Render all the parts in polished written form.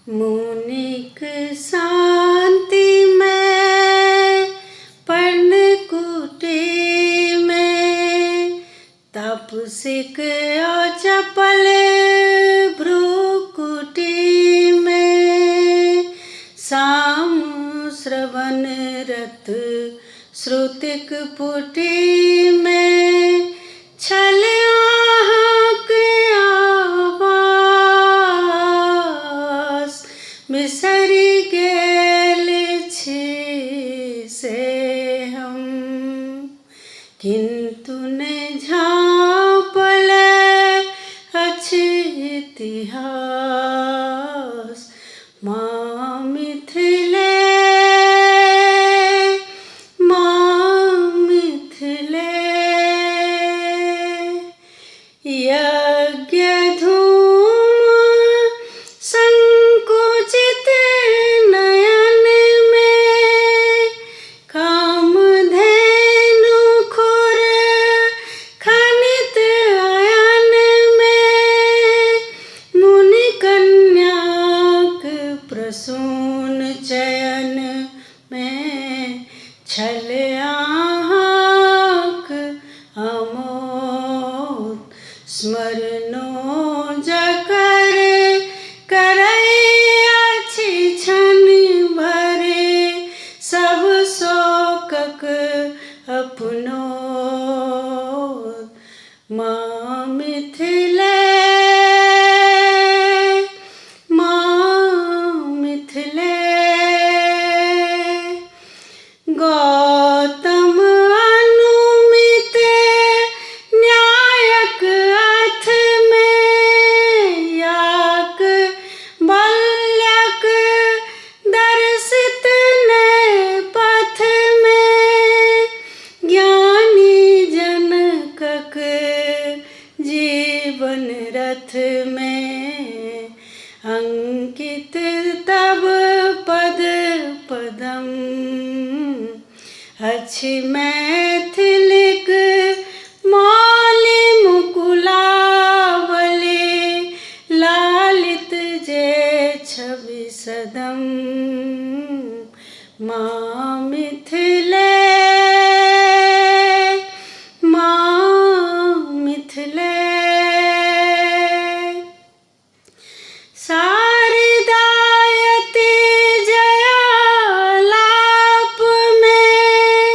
मुनिक शांति में पर्णकुटी में तपसिक चपल भ्रुकुटी में साम श्रवण रत श्रुतिक पुटी में छल आहक आवास बिसरि गेल छी से हम किंतु ने झाँपल अछि इतिहास माँ मिथिले यज्ञ धूम संकुचित नयन में कामधेनु खुर खनित अयन में मुनि कन्याक प्रसून चयन में छल आहक अमोद स्मरणो जकर करै अछि क्षण भरे सब शोकक अपनोद माँ मिथिले गौतम अनुमित न्यायक अथ में याक बल्यक दर्शित ने पथ में ज्ञानी जनकक जीवन रथ में अंकित तब पद पदम अछि मैथिलिक मौलि मुकुलावली लालित जे छवि सदम माँ मिथिले शारदायति जयालाप में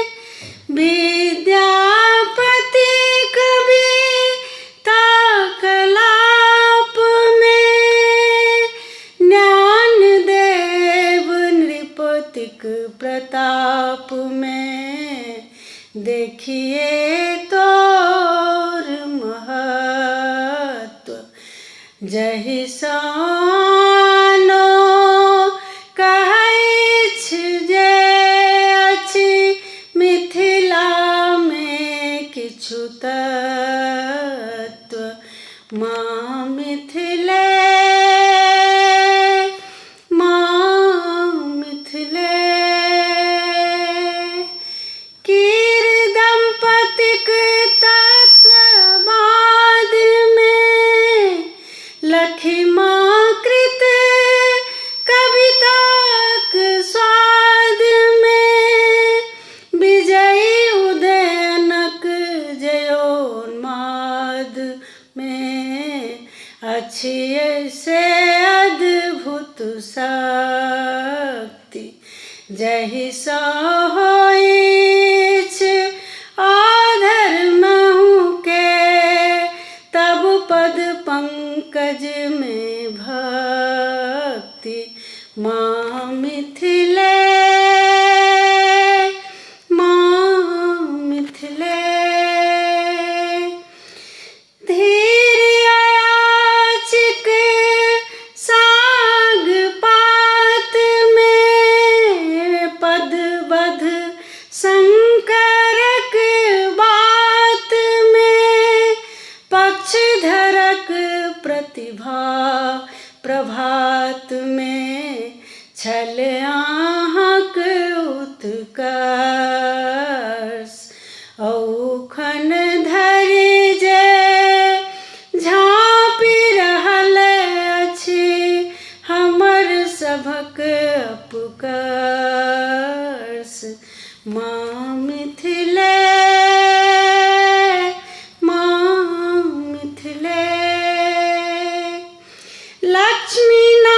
विद्यापति कविता कलाप में ज्ञानदेव नृपतिक प्रताप में देखिए तोर महत्व जहि सानो कहैछ जे अछि मिथिला में किछु तत्व माँ मिथिले कीर दंपतिक तत्ववाद में लखिमा कृत कविताक स्वाद में विजयी उदयनक जयोन्माद में अछि से अद्भुत शक्ति जहि सा होइछ आधर्महु के तब पद पंकज में भक्ति माँ मिथिले धीर अयाचिक साग पात में पदबद्ध शंकरक बात में पक्षधरक प्रतिभा प्रभात में छल आहक उत्कर्ष औखन धरि जे झाँपि रहल अछि हमर सभक अपकर्ष माँ मिथिले माँ मिथिले लक्ष्मी ना